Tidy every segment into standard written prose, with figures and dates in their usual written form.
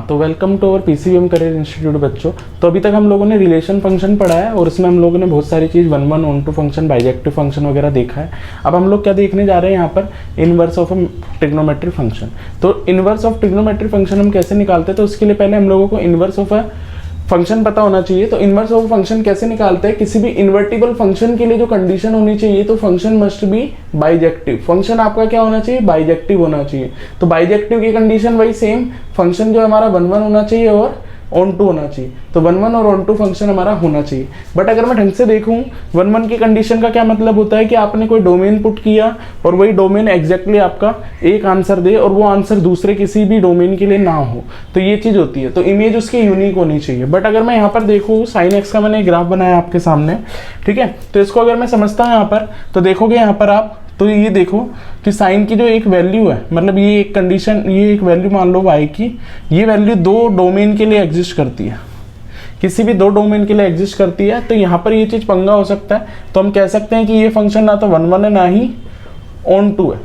तो welcome to our PCBM career institute बच्चों। तो अभी तक हम लोगों ने रिलेशन फंक्शन पढ़ा है और इसमें हम लोगों ने बहुत सारी चीज़ one one onto function, bijective function वगैरह देखा है। अब हम लोग क्या देखने जा रहे हैं यहाँ पर, इनवर्स ऑफ ट्रिग्नोमेट्रिक फंक्शन। तो इनवर्स ऑफ ट्रिग्नोमेट्रिक फंक्शन हम कैसे निकालते हैं, तो उसके लिए पहले हम लोगों को इनवर्स ऑफ फंक्शन पता होना चाहिए। तो इनवर्स ऑफ फंक्शन कैसे निकालते हैं, किसी भी इन्वर्टिबल फंक्शन के लिए जो कंडीशन होनी चाहिए, तो function must be bijective. Function आपका क्या होना चाहिए, बाइजेक्टिव होना चाहिए। तो बाइजेक्टिव की कंडीशन वही सेम, फंक्शन जो हमारा वन वन होना चाहिए और ऑन टू होना चाहिए। तो वन वन और ऑन टू फंक्शन हमारा होना चाहिए। बट अगर मैं ढंग से देखूं, वन वन की कंडीशन का क्या मतलब होता है कि आपने कोई डोमेन पुट किया और वही डोमेन एग्जैक्टली आपका एक आंसर दे और वो आंसर दूसरे किसी भी डोमेन के लिए ना हो, तो ये चीज होती है। तो इमेज उसकी यूनिक होनी चाहिए। बट अगर मैं यहाँ पर देखूँ, साइन एक्स का मैंने ग्राफ बनाया आपके सामने, ठीक है। तो इसको अगर मैं समझता हूँ यहाँ पर, तो देखोगे यहाँ पर आप, तो ये देखो कि साइन की जो एक वैल्यू है, मतलब ये एक कंडीशन, ये एक वैल्यू मान लो y की, ये वैल्यू दो डोमेन के लिए एग्जिस्ट करती है, किसी भी दो डोमेन के लिए एग्जिस्ट करती है। तो यहाँ पर ये चीज पंगा हो सकता है। तो हम कह सकते हैं कि ये फंक्शन ना तो वन वन है ना ही ऑन टू है,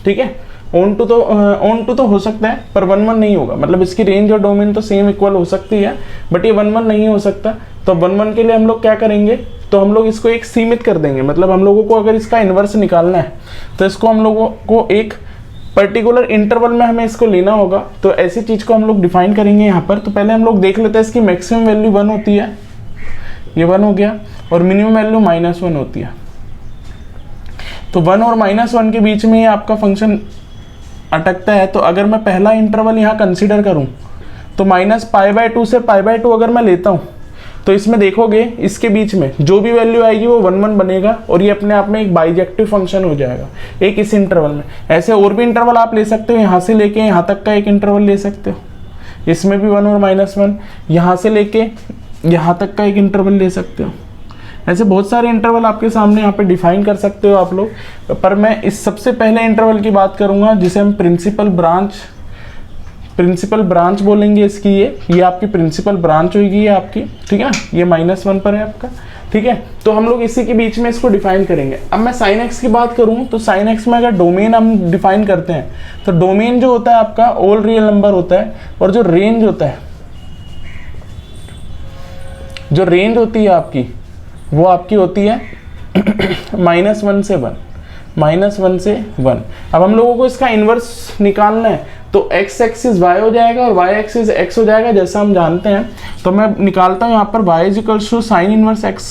ठीक है। ऑन टू तो हो सकता है पर वन वन नहीं होगा, मतलब इसकी रेंज और डोमेन तो सेम इक्वल हो सकती है, बट ये वन वन नहीं हो सकता। तो वन वन के लिए हम लोग क्या करेंगे, तो हम लोग इसको एक सीमित कर देंगे। मतलब हम लोगों को अगर इसका इन्वर्स निकालना है, तो इसको हम लोगों को एक पर्टिकुलर इंटरवल में हमें इसको लेना होगा। तो ऐसी चीज को हम लोग डिफाइन करेंगे यहाँ पर। तो पहले हम लोग देख लेते हैं, इसकी मैक्सिमम वैल्यू 1 होती है, ये 1 हो गया, और मिनिमम वैल्यू -1 होती है। तो 1 और -1 के बीच में ये आपका फंक्शन अटकता है। तो अगर मैं पहला इंटरवल यहाँ कंसिडर करूँ, तो -π/2 से π/2 अगर मैं लेता हूँ, तो इसमें देखोगे इसके बीच में जो भी वैल्यू आएगी वो 1 1 बनेगा और ये अपने आप में एक बाइजेक्टिव फंक्शन हो जाएगा एक इस इंटरवल में। ऐसे और भी इंटरवल आप ले सकते हो, यहाँ से लेके यहाँ तक का एक इंटरवल ले सकते हो, इसमें भी 1 और -1, यहाँ से लेके यहाँ तक का एक इंटरवल ले सकते हो। ऐसे बहुत सारे इंटरवल आपके सामने यहाँ पे डिफाइन कर सकते हो आप लोग। पर मैं इस सबसे पहले इंटरवल की बात करूँगा, जिसे हम प्रिंसिपल ब्रांच बोलेंगे इसकी। ये आपकी प्रिंसिपल ब्रांच होगी, ये आपकी, ठीक है। ये -1 पर है आपका, ठीक है। तो हम लोग इसी के बीच में इसको डिफाइन करेंगे। अब मैं साइन एक्स की बात करूं, तो साइन एक्स में अगर डोमेन हम डिफाइन करते हैं, तो डोमेन जो होता है आपका ऑल रियल नंबर होता है, और जो रेंज होता है, जो रेंज होती है आपकी, वो आपकी होती है -1 से 1, -1 से 1। अब हम लोगों को इसका इन्वर्स निकालना है, तो x एक्सिस y हो जाएगा और y एक्सिस x हो जाएगा, जैसा हम जानते हैं। तो मैं निकालता हूं यहाँ पर y equals to sine inverse x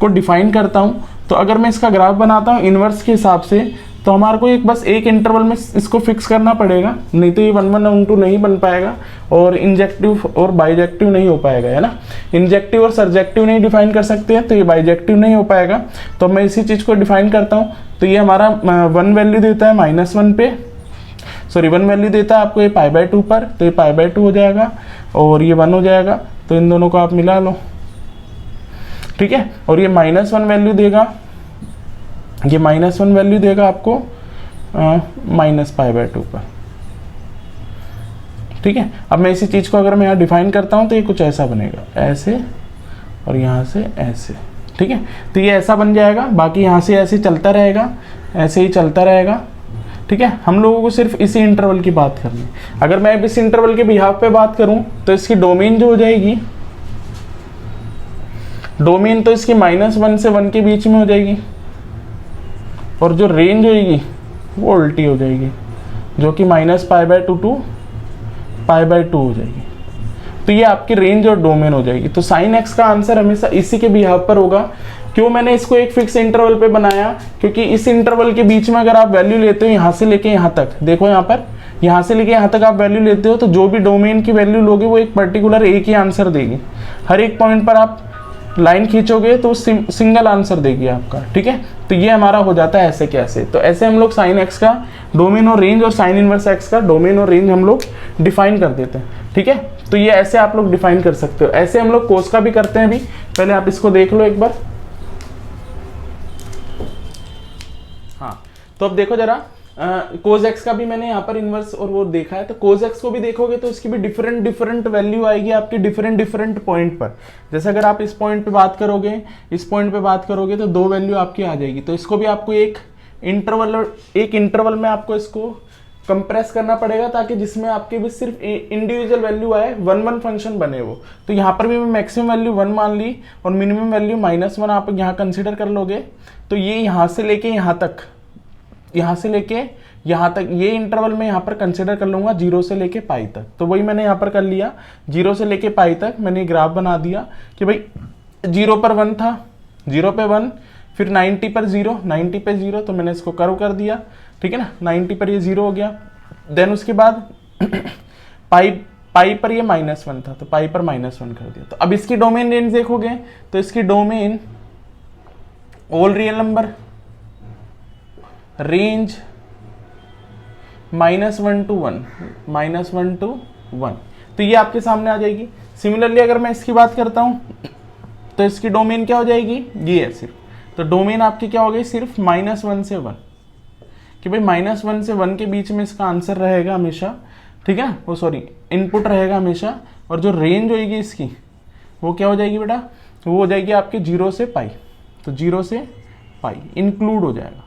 को डिफाइन करता हूं। तो अगर मैं इसका ग्राफ बनाता हूं इनवर्स के हिसाब से, तो हमारे को बस एक इंटरवल में इसको फिक्स करना पड़ेगा, नहीं तो ये 1 1 ऑन टू नहीं बन पाएगा और इंजेक्टिव और बाइजेक्टिव नहीं हो पाएगा, है ना। इंजेक्टिव और सरजेक्टिव नहीं डिफाइन कर सकते हैं, तो ये बाइजेक्टिव नहीं हो पाएगा। तो मैं इसी चीज़ को डिफाइन करता हूँ। तो ये हमारा 1 वैल्यू देता है -1 पे, सॉरी 1 वैल्यू देता है आपको ये π/2 पर, तो ये π/2 हो जाएगा और ये 1 हो जाएगा। तो इन दोनों को आप मिला लो, ठीक है। और ये -1 वैल्यू देगा, ये -1 वैल्यू देगा आपको -π/2 पर, ठीक है। अब मैं इसी चीज़ को अगर मैं यहाँ डिफाइन करता हूँ, तो ये कुछ ऐसा बनेगा, ऐसे और यहाँ से ऐसे, ठीक है। तो ये ऐसा बन जाएगा, बाकी यहाँ से ऐसे चलता रहेगा, ऐसे ही चलता रहेगा, ठीक है। हम लोगों को सिर्फ इसी इंटरवल की बात करनी है। अगर मैं इस इंटरवल के बिहाफ पे बात करूं, तो इसकी डोमेन जो हो जाएगी, डोमेन तो इसकी -1 से 1 के बीच में हो जाएगी, और जो रेंज होगी वो उल्टी हो जाएगी, जो कि -π/2 टू π/2 हो जाएगी। तो ये आपकी रेंज और डोमेन हो जाएगी। तो साइन एक्स का आंसर हमेशा इसी के बिहाफ पर होगा। क्यों मैंने इसको एक फिक्स इंटरवल पे बनाया, क्योंकि इस इंटरवल के बीच में अगर आप वैल्यू लेते हो यहाँ से लेके यहाँ तक, देखो यहाँ पर, यहाँ से लेके यहाँ तक आप वैल्यू लेते हो, तो जो भी डोमेन की वैल्यू लोगे वो एक पर्टिकुलर एक ही आंसर देगी। हर एक पॉइंट पर आप लाइन खींचोगे तो सिंगल आंसर देगी आपका, ठीक है। तो ये हमारा हो जाता है ऐसे कैसे। तो ऐसे हम लोग साइन एक्स का डोमेन और रेंज और साइन इनवर्स एक्स का डोमेन और रेंज हम लोग डिफाइन कर देते हैं, ठीक है। तो ये ऐसे आप लोग डिफाइन कर सकते हो। ऐसे हम लोग कोस का भी करते हैं। अभी पहले आप इसको देख लो एक बार। हाँ, तो अब देखो जरा, कोस एक्स का भी मैंने यहाँ पर इनवर्स और वो देखा है। तो कोस एक्स को भी देखोगे तो उसकी भी डिफरेंट वैल्यू आएगी आपकी डिफरेंट पॉइंट पर। जैसे अगर आप इस पॉइंट पे बात करोगे, इस पॉइंट पे बात करोगे, तो 2 वैल्यू आपकी आ जाएगी। तो इसको भी आपको एक इंटरवल में आपको इसको कंप्रेस करना पड़ेगा ताकि जिसमें आपके भी सिर्फ इंडिविजुअल वैल्यू आए, 1 1 फंक्शन बने वो। तो यहाँ पर भी मैं मैक्सिमम वैल्यू 1 मान ली और मिनिमम वैल्यू -1 आप यहाँ कंसिडर कर लोगे। तो ये यहाँ से लेके यहाँ तक, यहाँ से लेके यहाँ तक ये इंटरवल में यहाँ पर कंसिडर कर लूंगा 0 से लेके पाई तक। तो वही मैंने यहाँ पर कर लिया, 0 से लेके पाई तक मैंने ग्राफ बना दिया कि भाई 0 पर 1 था, 0 पे 1, फिर 90 पर 0, 90 पे 0, तो मैंने इसको कर्व कर दिया, ठीक है ना। 90 पर ये 0 हो गया। देन उसके बाद पाई पर ये -1 था, तो पाई पर -1 कर दिया। तो अब इसकी डोमेन रेंज देखोगे तो इसकी domain all real number, range -1 to 1, -1 to 1, तो ये आपके सामने आ जाएगी। सिमिलरली अगर मैं इसकी बात करता हूं तो इसकी डोमेन क्या हो जाएगी, ये है सिर्फ। तो डोमेन आपकी क्या हो गई, सिर्फ -1 से 1, कि भाई -1 से 1 के बीच में इसका आंसर रहेगा हमेशा, ठीक है, वो सॉरी इनपुट रहेगा हमेशा। और जो रेंज होगी इसकी वो क्या हो जाएगी बेटा, वो हो जाएगी आपके 0 से पाई। तो 0 से पाई इंक्लूड हो जाएगा।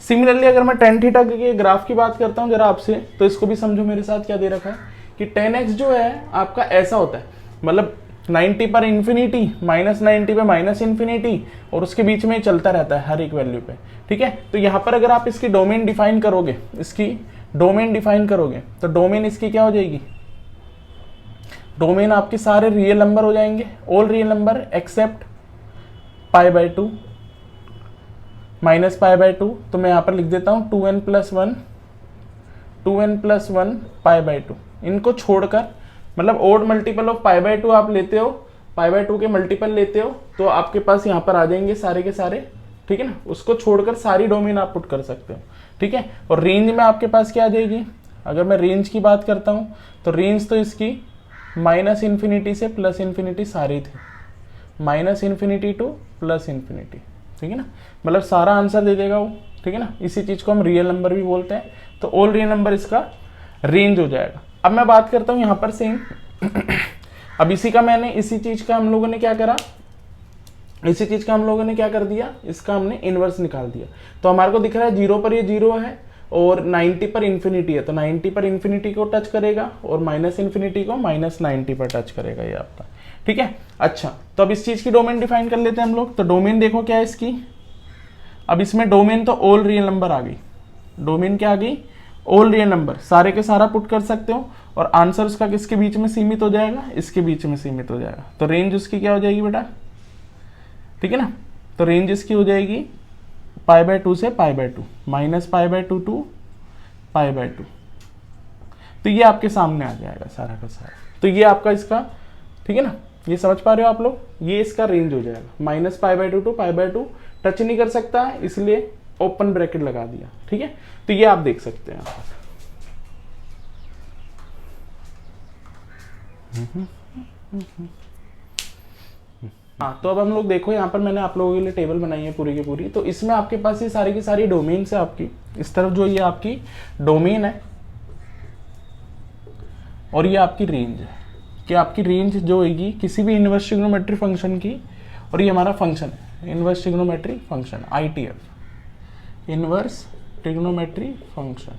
सिमिलरली अगर मैं tan थीटा के ग्राफ की बात करता हूँ जरा आपसे, तो इसको भी समझो मेरे साथ क्या दे रखा है कि tan x जो है आपका ऐसा होता है, मतलब 90 पर इन्फिनिटी, -90 पे -इन्फिनिटी, और उसके बीच में चलता रहता है हर एक वैल्यू पे, ठीक है। तो यहाँ पर अगर आप इसकी डोमेन डिफाइन करोगे, इसकी डोमेन डिफाइन करोगे, तो डोमेन इसकी क्या हो जाएगी, डोमेन आपके सारे रियल नंबर हो जाएंगे, ऑल रियल नंबर एक्सेप्ट π/2, -π/2। तो मैं यहाँ पर लिख देता हूँ 2n + 1, 2n + 1 π/2। इनको छोड़कर, मतलब ओड मल्टीपल ऑफ π/2 आप लेते हो, π/2 के मल्टीपल लेते हो, तो आपके पास यहाँ पर आ जाएंगे सारे के सारे, ठीक है ना। उसको छोड़कर सारी डोमेन आप पुट कर सकते हो, ठीक है। और रेंज में आपके पास क्या आ जाएगी, अगर मैं रेंज की बात करता हूँ तो रेंज तो इसकी -इन्फिनिटी से +इन्फिनिटी सारी थी, -इन्फिनिटी टू +इन्फिनिटी, ठीक है ना। मतलब सारा आंसर दे देगा वो, ठीक है ना। इसी चीज को हम रियल नंबर भी बोलते हैं। तो ऑल रियल नंबर इसका रेंज हो जाएगा। अब मैं बात करता हूं यहाँ पर सेम अब इसी चीज का हम लोगों ने क्या करा, इसी चीज का हम लोगों ने क्या कर दिया, इसका हमने इनवर्स निकाल दिया। तो हमारे को दिख रहा है 0 पर ये 0 है और 90 पर इन्फिनिटी है, तो 90 पर इन्फिनिटी को टच करेगा और -इन्फिनिटी को -90 पर टच करेगा ये आपका, ठीक है। अच्छा, तो अब इस चीज की डोमेन डिफाइन कर लेते हैं हम लोग। तो डोमेन देखो क्या है इसकी, अब इसमें डोमेन तो ऑल रियल नंबर आ गई, डोमेन क्या आ गई, ऑल रियल नंबर, सारे के सारा पुट कर सकते हो, और आंसर उसका किसके बीच में सीमित हो जाएगा, इसके बीच में सीमित हो जाएगा। तो रेंज उसकी क्या हो जाएगी बेटा, ठीक है ना। तो रेंज इसकी हो जाएगी π/2 से π/2, -π/2 to π/2। तो ये आपके सामने आ जाएगा सारा का सारा। तो ये आपका इसका, ठीक है ना, ये समझ पा रहे हो आप लोग, ये इसका रेंज हो जाएगा। -π/2 to π/2 टच नहीं कर सकता है, इसलिए ओपन ब्रैकेट लगा दिया, ठीक है। तो ये आप देख सकते हैं यहाँ पर। हाँ, तो अब हम लोग देखो यहाँ पर मैंने आप लोगों के लिए टेबल बनाई है पूरी की पूरी। तो इसमें आपके पास ये सारी की सारी डोमेन है आपकी, इस तरफ जो ये आपकी डोमेन है और ये आपकी रेंज है, कि आपकी रेंज जो होगी किसी भी इनवर्स ट्रिग्नोमेट्री फंक्शन की, और ये हमारा फंक्शन है inverse trigonometry function ITF, inverse trigonometry function.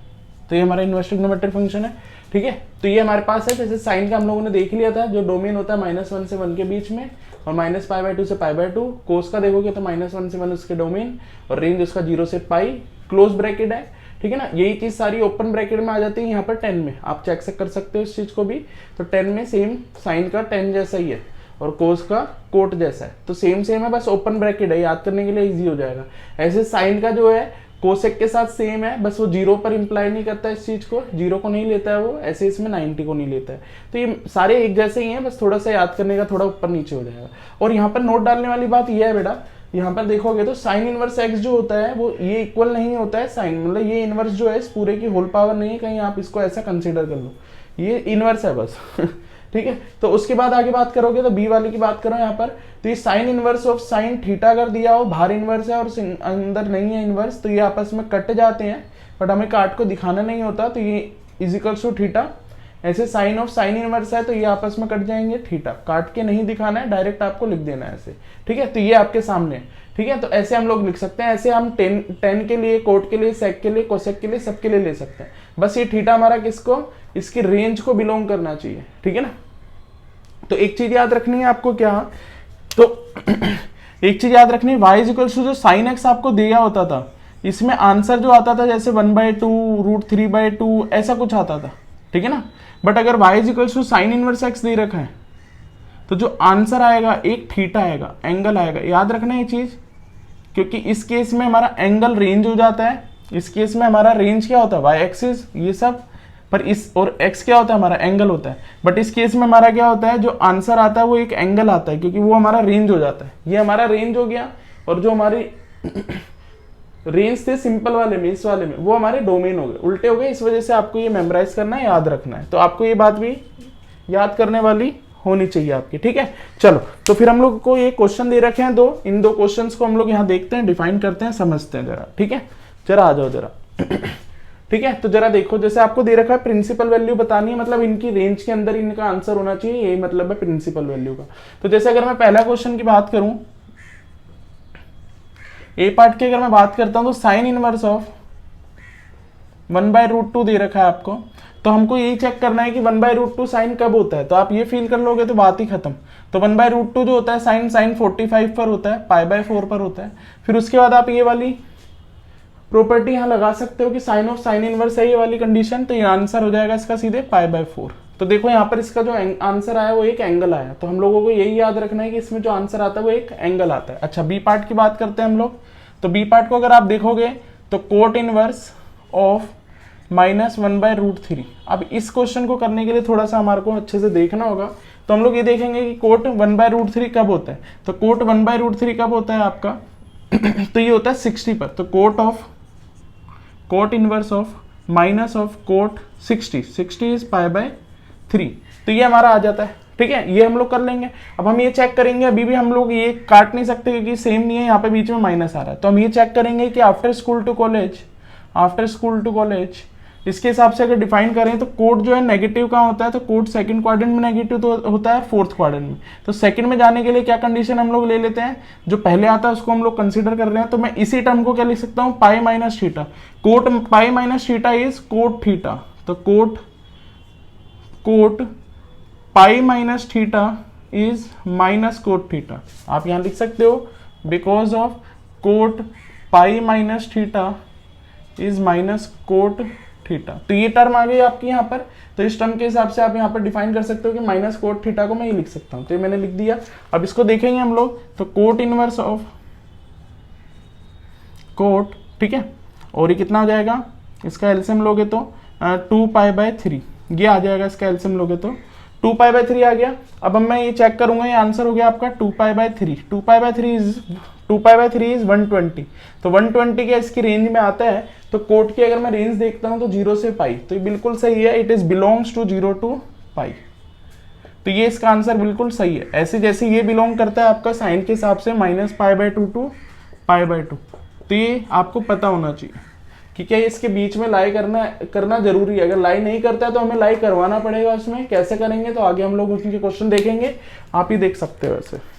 तो ये हमारा इनवर्स ट्रिग्नोमेट्री फंक्शन है, ठीक है। तो ये हमारे पास है, जैसे साइन का हम लोगों ने देख लिया था, जो डोमेन होता है -1 से 1 के बीच में, और -π/2 से π/2। कोस का देखोगे तो -1 से 1 उसके डोमेन, और रेंज उसका 0 से पाई, क्लोज ब्रैकेट है, ठीक है ना। यही चीज सारी ओपन ब्रैकेट में आ जाती है यहाँ पर 10 में, आप चेक कर सकते हो इस चीज को भी। तो 10 में सेम साइन का 10 जैसा ही है और कोस का कोट जैसा है, तो सेम है, बस ओपन ब्रैकेट है, याद करने के लिए इजी हो जाएगा। ऐसे साइन का जो है कोसेक के साथ सेम है, बस वो 0 पर इंप्लाई नहीं करता इस चीज को, 0 को नहीं लेता है वो, ऐसे इसमें 90 को नहीं लेता है। तो ये सारे एक जैसे ही हैं, बस थोड़ा सा याद करने का थोड़ा ऊपर नीचे हो जाएगा। और यहाँ पर नोट डालने वाली बात यह है बेटा, यहाँ पर देखोगे तो साइन इनवर्स x जो होता है वो ये इक्वल नहीं होता है साइन, मतलब ये इनवर्स जो है इस पूरे की होल पावर नहीं है, कहीं आप इसको ऐसा कंसिडर कर लो, ये इनवर्स है बस ठीक है। तो उसके बाद आगे बात करोगे तो बी वाली की बात करो यहाँ पर, तो ये sine inverse of sine theta अगर दिया हो, बाहर इनवर्स है और अंदर नहीं है इनवर्स, तो ये आपस में कट जाते हैं, बट हमें काट को दिखाना नहीं होता। तो ये इज इक्वल्स टू थीटा, ऐसे साइन ऑफ साइन इनवर्स है तो ये आपस में कट जाएंगे, थीटा काट के नहीं दिखाना है, डायरेक्ट आपको लिख देना है ऐसे, ठीक है। तो ये आपके सामने है, ठीक है। तो ऐसे हम लोग लिख सकते हैं, ऐसे हम टेन के लिए, कोट के लिए, सेक के लिए, कोसेक के लिए, सबके लिए ले सकते हैं। बस ये थीटा हमारा किसको, इसकी रेंज को बिलोंग करना चाहिए, ठीक है ना। तो एक चीज याद रखनी है आपको, क्या, तो एक चीज याद रखनी है, y इक्वल्स टू जो साइन एक्स आपको दिया होता था, इसमें आंसर जो आता था जैसे 1/2 √3/2 ऐसा कुछ आता था, ठीक है ना। बट अगर y equals to sine inverse x दे रखा है तो जो आंसर आएगा एक थीटा आएगा, एंगल आएगा, याद रखना ये चीज, क्योंकि इस केस में हमारा एंगल रेंज हो जाता है, इस केस में हमारा रेंज क्या होता है, y एक्सिस ये सब, पर इस और x क्या होता है हमारा एंगल होता है। बट इस केस में हमारा क्या होता है, जो आंसर आता है वो एक एंगल आता है, क्योंकि वो हमारा रेंज हो जाता है। ये हमारा रेंज हो गया, और जो हमारी रेंज थे सिंपल वाले में, इस वाले में, वो हमारे डोमेन हो गए, उल्टे हो गए। इस वजह से आपको ये मेमोराइज करना है, याद रखना है। तो आपको ये बात भी याद करने वाली होनी चाहिए आपकी, ठीक है। चलो, तो फिर हम लोग को ये क्वेश्चन दे रखे हैं दो, इन दो क्वेश्चंस को हम लोग यहाँ देखते हैं, डिफाइन करते हैं, समझते हैं जरा, ठीक है। जरा आ जाओ जरा ठीक है। तो जरा देखो, जैसे आपको दे रखा है प्रिंसिपल वैल्यू बतानी है, मतलब इनकी रेंज के अंदर इनका आंसर होना चाहिए, यही मतलब है प्रिंसिपल वैल्यू का। तो जैसे अगर मैं पहला क्वेश्चन की बात करूं, ए पार्ट की अगर मैं बात करता हूं, तो साइन इनवर्स ऑफ 1/√2 दे रखा है आपको। तो हमको यही चेक करना है कि 1/√2 साइन कब होता है, तो आप ये फील कर लोगे तो बात ही खत्म। तो 1/√2 जो होता है साइन 45 पर होता है, π/4 पर होता है। फिर उसके बाद आप ये वाली प्रॉपर्टी यहाँ लगा सकते हो कि साइन ऑफ साइन इनवर्स है ये वाली कंडीशन, तो ये आंसर हो जाएगा इसका सीधे π/4। तो देखो यहाँ पर इसका जो आंसर आया वो एक एंगल आया, तो हम लोगों को यही याद रखना है कि इसमें जो आंसर आता है वो एक एंगल आता है। अच्छा, बी पार्ट की बात करते हैं हम लोग। तो बी पार्ट को अगर आप देखोगे तो कोट इनवर्स ऑफ -1/√3। अब इस क्वेश्चन को करने के लिए थोड़ा सा हमारे को अच्छे से देखना होगा, तो हम लोग ये देखेंगे कि कोट 1/√3 कब होता है। तो कोट 1/√3 कब होता है आपका तो ये होता है 60 पर। तो cot inverse of minus of cot 60 is π/3, तो ये हमारा आ जाता है, ठीक है। ये हम लोग कर लेंगे। अब हम ये चेक करेंगे, अभी भी हम लोग ये काट नहीं सकते क्योंकि सेम नहीं है, यहाँ पे बीच में माइनस आ रहा है। तो हम ये चेक करेंगे कि आफ्टर स्कूल टू कॉलेज इसके हिसाब से अगर डिफाइन करें तो कोट जो है नेगेटिव कहाँ होता है, तो कोट सेकंड क्वाड्रेंट में नेगेटिव तो होता है, फोर्थ क्वाड्रेंट में। तो सेकंड में जाने के लिए क्या कंडीशन हम लोग ले लेते हैं, जो पहले आता है उसको हम लोग कंसीडर कर रहे हैं। तो मैं इसी टर्म को क्या लिख सकता हूँ, pi minus theta. Cot pi minus theta is cot theta. तो cot pi minus theta is minus cot theta. आप यहाँ लिख सकते हो because of cot pi minus theta is minus cot theta. तो ये टर्म आ गई आपकी यहाँ पर। तो इस टर्म के हिसाब से आप यहाँ पर डिफाइन कर सकते हो कि माइनस कोट थीटा को मैं ये लिख सकता हूँ। तो ये मैंने लिख दिया। अब इसको देखेंगे हम लोग, तो कोट इनवर्स ऑफ कोट, ठीक है, और ये कितना हो जाएगा, इसका एलसीएम लोगे तो 2π/3 ये आ जाएगा। इसका एलसीएम लोगे तो 2π/3 आ गया। अब मैं ये चेक करूंगा, ये आंसर हो गया आपका 2π/3। 2π/3 इज 120। तो 120 के इसकी रेंज में आता है। तो कोट की अगर मैं रेंज देखता हूं तो 0 से पाई, तो ये बिल्कुल सही है। It is belongs to 0 to pi. तो ये इसका आंसर बिल्कुल सही है। ऐसे जैसे ये बिलोंग करता है आपका साइन के हिसाब से -π/2 to π/2। तो ये आपको पता होना चाहिए कि क्या इसके बीच में लाई करना जरूरी है। अगर लाई नहीं करता है तो हमें लाई करवाना पड़ेगा। उसमें कैसे करेंगे तो आगे हम लोग उनके क्वेश्चन देखेंगे, आप ही देख सकते हो वैसे।